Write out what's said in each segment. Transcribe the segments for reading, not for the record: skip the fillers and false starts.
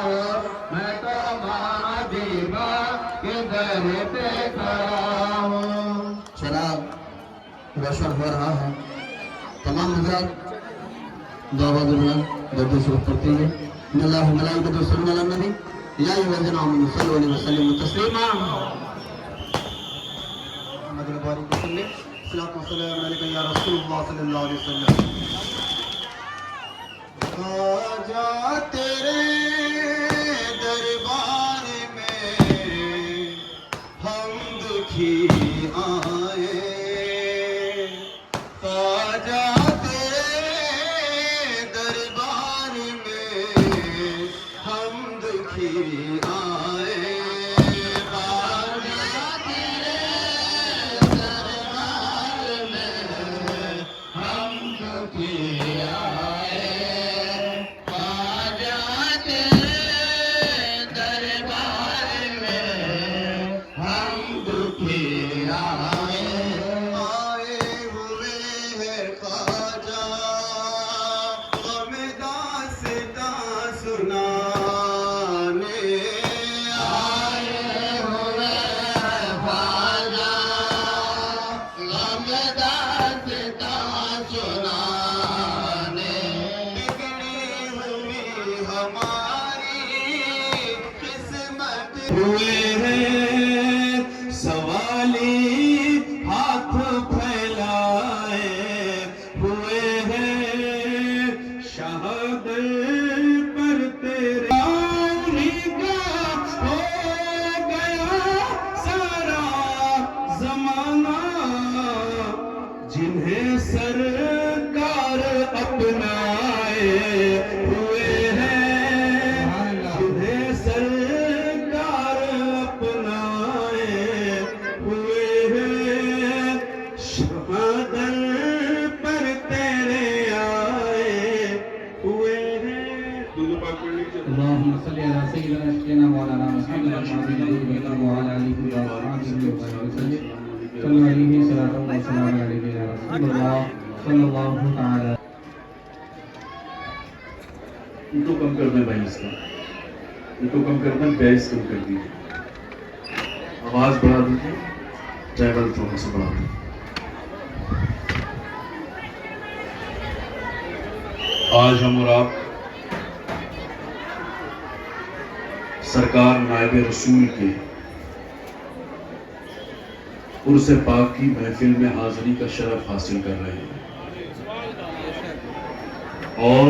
ہوں، میں تو مہاجیبا کے در پہ کھڑا ہوں۔ شراب روشن ہو رہا ہے، تمام حضرات دعوت اللہ درد شروع کرتے ہیں۔ ان اللہ ملائکۃ یصلون علی النبی یا ایھا الذین آمنوا صلوا علیہ وسلموا تسلیما۔ محمد الباری وسلم الصلاۃ والسلام علیک یا رسول اللہ صلی اللہ علیہ وسلم۔ خواجہ تیرے دربار میں ہم دکھی آئے، خواجہ تیرے دربار میں ہم دکھی آئے، خواجہ تیرے دربار میں ہم دکھی آئے، خواجہ تیرے دربار میں ہم دکھی آئے، آئے ہوئے ہیں خواجہ غم داستاں سنانے، آئے ہوئے ہیں خواجہ غم داستاں سنانے، بگڑی ہوئی ہماری قسمت، ہوئے ہیں سوالی ہاتھ پھیلائے، ہوئے ہیں شہادت پر تیرے، انہی کا ہو گیا سارا زمانہ، جنہیں سرکار اپنائے، ہوئے ہیں جنہیں سرکار اپنائے، ہوئے ہیں شہادت پر تیرے آئے، ہوئے ہیں۔ اللهم صل على سيدنا سيدنا مولانا محمد وعلى آله وصحبه وسلم صلى عليه صلاة وسلام عليك يا رسول الله صلى الله تعالى۔ ان کو کم کر دیں بھائی، اس کا ان کو کم کر دیں، بیس کم کر دیجیے، آواز بڑھا دیجیے، ٹریول تھوڑا سا بڑھا دیں۔ آج ہم اور آپ سرکار نائب رسول کے عرس پاک کی محفل میں حاضری کا شرف حاصل کر رہے ہیں، اور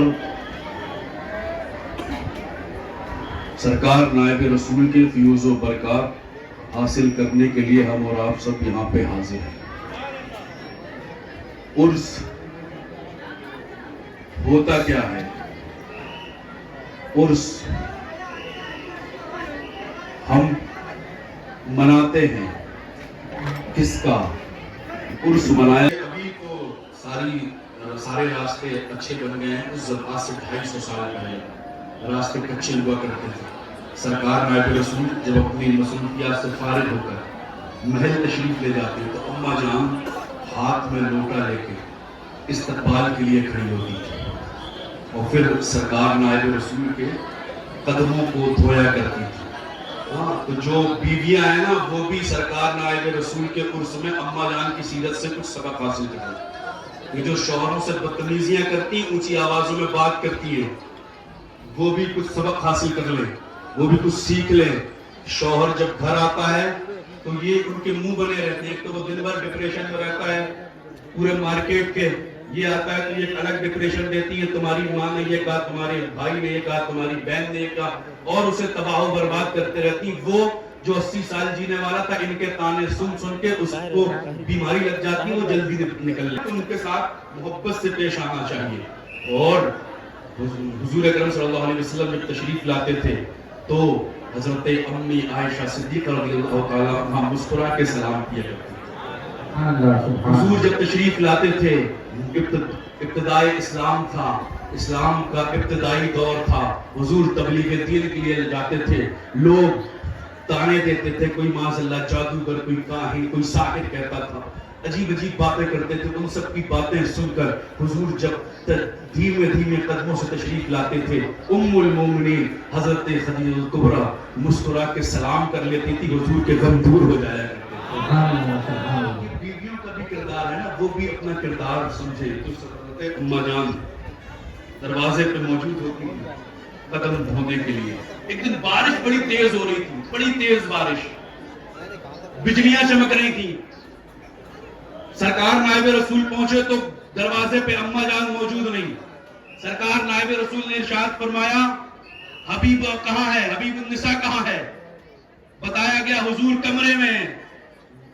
سرکار نائب رسول کے فیوز و برکات حاصل کرنے کے لیے ہم اور آپ سب یہاں پہ حاضر ہیں۔ عرس ہوتا کیا ہے؟ عرس ہم مناتے ہیں کس کا؟ عرس منائے ابھی تو سارے راستے اچھے بن گئے ہیں، اس زمانے سے 250 سال پہلے راستے کچے ہوا کرتے تھے۔ سرکار نائب رسول جب اپنی مصروفیات سے فارغ ہو کر محل تشریف لے جاتے تو اماں جان ہاتھ میں لوٹا لے کے استقبال کے لیے کھڑی ہوتی تھی، اور پھر سرکار نائب رسول کے قدموں کو دھویا کرتی تھی۔ تو جو بیویاں ہیں نا، وہ بھی سرکار نائب رسول کے عرس میں اماں جان کی سیرت سے کچھ سبق حاصل کرتی۔ یہ جو شوہروں سے بدتمیزیاں کرتی، اونچی آوازوں میں بات کرتی ہے، وہ بھی کچھ سبق حاصل کر لیں، وہ بھی کچھ سیکھ لیں۔ شوہر جب گھر آتا ہے تو یہ ان کے منہ بنے رہتے ہیں، ایک تو وہ دن بھر ڈپریشن میں رہتا ہے پورے مارکیٹ کے، یہ آتا ہے تو یہ الگ ڈپریشن دیتی ہے، تمہاری ماں نے یہ کہا، تمہارے بھائی نے یہ کہا، تمہاری بہن نے یہ کہا، اور اسے تباہ و برباد کرتے رہتی۔ وہ جو 80 سال جینے والا تھا، ان کے تانے سن سن کے اس کو بیماری لگ جاتی ہے، وہ جلدی نکل لیتی۔ ان کے ساتھ محبت سے پیش آنا چاہیے۔ اور حضور اکرم صلی اللہ علیہ وسلم جب تشریف لاتے تھے تو حضرت امی عائشہ صدیقہ رضی اللہ تعالیٰ عنہ مسکرا کے سلام کیا کرتی تھی۔ حضور جب تشریف لاتے تھے، ابتدائی اسلام تھا، اسلام کا ابتدائی دور تھا، حضور تبلیغ دین کے لیے جاتے تھے، لوگ تانے دیتے تھے، کوئی معاذ اللہ جادوگر، کوئی کاہن، کوئی ساحر کہتا تھا، عجیب عجیب باتیں کرتے تھے. ان سب کی باتیں سن کر حضور جب دھیمے دھیمے قدموں سے تشریف لاتے تھے, ام المومنین حضرت خدیجہ الکبریٰ مسکرا کے سلام کر لیتی تھی, حضور کے غم دور ہو جایا کرتے تھے. بیویوں کا بھی کردار ہے نا, وہ بھی اپنا کردار سمجھے. تو اماں جان دروازے پہ موجود ہوتی ہیں قدم دھونے کے لیے. ایک دن بارش بڑی تیز ہو رہی تھی, بڑی تیز بارش, بجلیاں چمک رہی تھی. سرکار نائب رسول پہنچے تو دروازے پہ اماں جان موجود نہیں. سرکار نائب رسول نے ارشاد فرمایا حبیب کہاں ہے, حبیب النساء کہاں ہے؟ بتایا گیا حضور کمرے میں ہیں,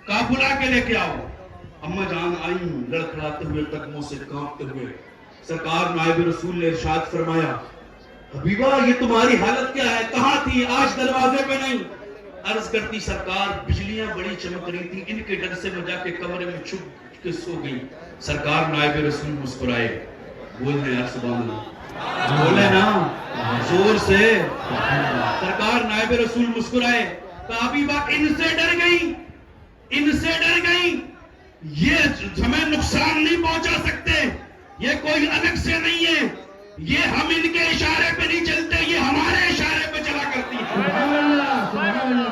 کہا بلا کے لے کے آؤ. اماں جان آئی لڑکھڑاتے ہوئے, قدموں سے کانپتے ہوئے. سرکار نائب رسول نے ارشاد فرمایا حبیبہ یہ تمہاری حالت کیا ہے, کہاں تھی, آج دروازے پہ نہیں؟ عرض کرتی سرکار بجلیاں بڑی چمک رہی تھی, ان کے ڈر سے میں جا کے کمرے میں چھپ کے سو گئی. سرکار نائب رسول مسکرائے, بولنے یار سبحان اللہ, بولے نا زور سے. سرکار نائب رسول مسکرائے, کہا حبیبہ ان سے ڈر گئی, ان سے ڈر گئی, یہ ہمیں نقصان نہیں پہنچا سکتے, یہ کوئی الگ سے نہیں ہے, یہ ہم ان کے اشارے پہ نہیں چلتے, یہ ہمارے اشارے پہ چلا کرتی ہے.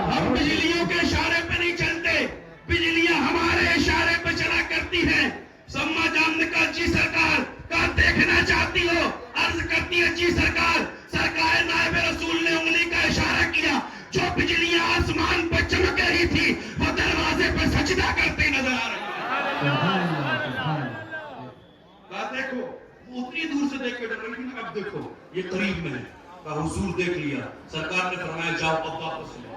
ہم بجلیوں کے اشارے پہ نہیں چلتے, بجلیاں ہمارے اشارے پہ چلا کرتی ہیں. اماں جان نے کہا جی سرکار, کہا دیکھنا چاہتی ہو؟ عرض کرتی ہے جی سرکار. سرکار نائب رسول نے انگلی کا اشارہ کیا, جو بجلیاں آسمان پہ چمک رہی تھی وہ دروازے پہ سجدہ کرتے نظر آ رہی ہیں. کہا دیکھو, وہ اتنی دور سے دیکھ کے ڈر رہی تھی, اب دیکھو یہ قریب میں ہے. کہا حضور دیکھ لیا. سرکار نے فرمایا جاؤ اب واپس چلے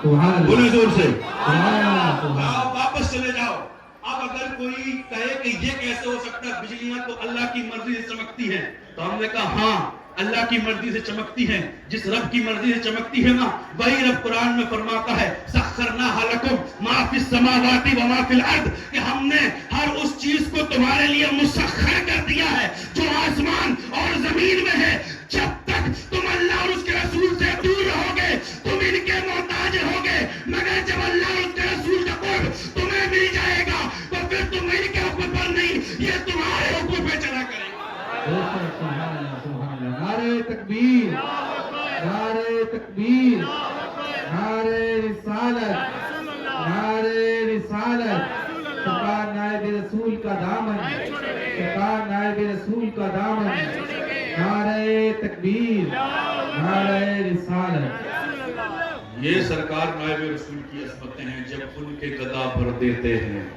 جاؤ, بولے زور سے, کہا واپس چلے جاؤ. اب اگر کوئی کہے کہ یہ کیسے ہو سکتا ہے, بجلیاں تو اللہ کی مرضی سے چمکتی ہیں, تو ہم نے کہا ہاں اللہ کی مرضی سے چمکتی ہیں. جس رب کی مرضی سے چمکتی ہے نا, وہی رب قرآن میں فرماتا ہے سخرناھا لکم ما فی السماوات و ما فی الارض, کہ ہم نے ہر اس چیز کو تمہارے لیے مسخر کر دیا ہے جو آسمان اور زمین میں ہے. جب تک تم اللہ اور اس کے رسول سے دور رہو گے تم ان کے محتاج رہو گے, مگر جب اللہ اور اس کے رسول کا قرب تمہیں مل جائے گا تو پھر تم ان کے حکم پر نہیں, یہ تمہارے حکم پہ چلا کرے گا. نعرہ تکبیر, نعرہ تکبیر, نعرہ رسالت, نعرہ رسالت. سرکار نائب رسول کا دامن, سرکار نائب رسول کا دامن. نعرہ تکبیر, نعرہ رسالت. یہ سرکار نائب رسول کی عظمتیں ہیں. جب ان کے گدا بھر دیتے ہیں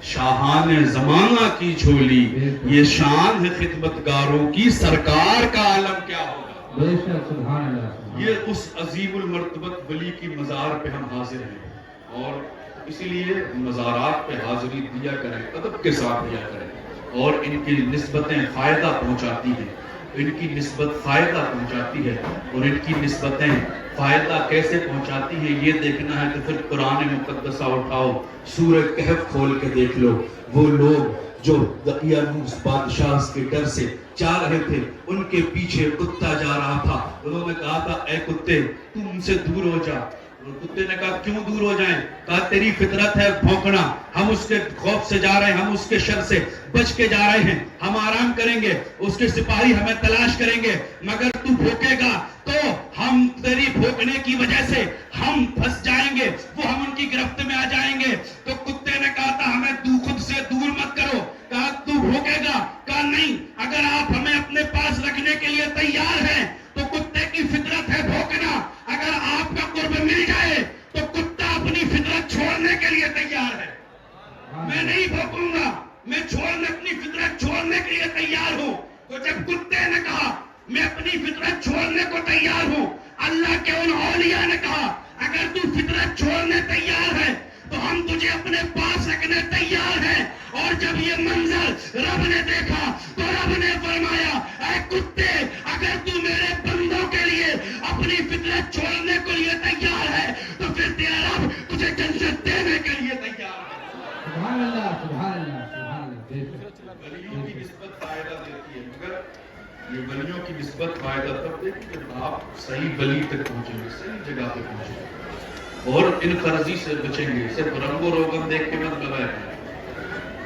شاہان زمانہ کی جھولی, یہ شان ہے خدمتگاروں کی, سرکار کا عالم کیا ہوگا. بے شک سبحان اللہ. یہ اس عظیم المرتبت ولی کی مزار پہ ہم حاضر ہیں, اور اسی لیے مزارات پہ حاضری دیا کریں, ادب کے ساتھ دیا کریں, اور ان کی نسبتیں فائدہ پہنچاتی ہیں, ان کی نسبت فائدہ پہنچاتی ہے. اور ان کی نسبتیں فائدہ کیسے پہنچاتی ہیں یہ دیکھنا ہے تو پھر قرآن مقدسہ اٹھاؤ, سورہ کہف کھول کے دیکھ لو. وہ لوگ جو دقیانوس بادشاہ کے ڈر سے جا رہے تھے, ان کے پیچھے کتا جا رہا تھا, انہوں نے کہا تھا اے کتے تم ان سے دور ہو جا. کتے نے کہا کیوں دور ہو جائیں؟ کہا تیری فطرت ہے بھونکنا, ہم اس کے خوف سے جا رہے ہیں, ہم اس کے شر سے بچ کے جا رہے ہیں, ہم آرام کریں گے, اس کے سپاہی ہمیں تلاش کریں گے, مگر تو بھونکے گا تو ہم تیری بھونکنے کی وجہ سے ہم پھنس جائیں گے, وہ ہم ان کی گرفت میں آ جائیں گے. تو کتے نے کہا تھا ہمیں خود سے دور مت کرو. کہا تو بھونکے گا؟ کہا نہیں, اگر آپ ہمیں اپنے پاس رکھنے کے لیے تیار ہیں تو کتے کی فطرت ہے بھونکنا, اگر آپ کا قرب مل جائے تو کتا اپنی فطرت چھوڑنے کے لیے تیار ہے. میں نہیں بھونکوں گا, میں اپنی فطرت چھوڑنے کے لیے تیار ہوں. تو جب کتے نے کہا میں اپنی فطرت چھوڑنے کو تیار ہوں, اللہ کے ان اولیاء نے کہا اگر تو فطرت چھوڑنے تیار ہے تو ہم تجھے اپنے پاس رکھنے تیار ہیں. اور جب یہ منظر رب نے دیکھا تو رب نے فرمایا اے کتے, اگر تو میرے بندوں کے لیے اپنی فطرت چھوڑنے کے لیے تیار ہے تو پھر تیرا رب تجھے جنت دینے کے لیے تیار ہے. سبحان اللہ, سبحان اللہ, سبحان اللہ. ولیوں کی نسبت فائدہ دیتی ہے, مگر یہ ولیوں کی نسبت فائدہ تب دیتی ہے کہ آپ صحیح ولی تک پہنچیں گے, صحیح جگہ پہ پہنچیں گے, اور ان فرضی سے بچیں گے. صرف رنگ و روغن دیکھ کے مت لگائے,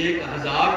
1000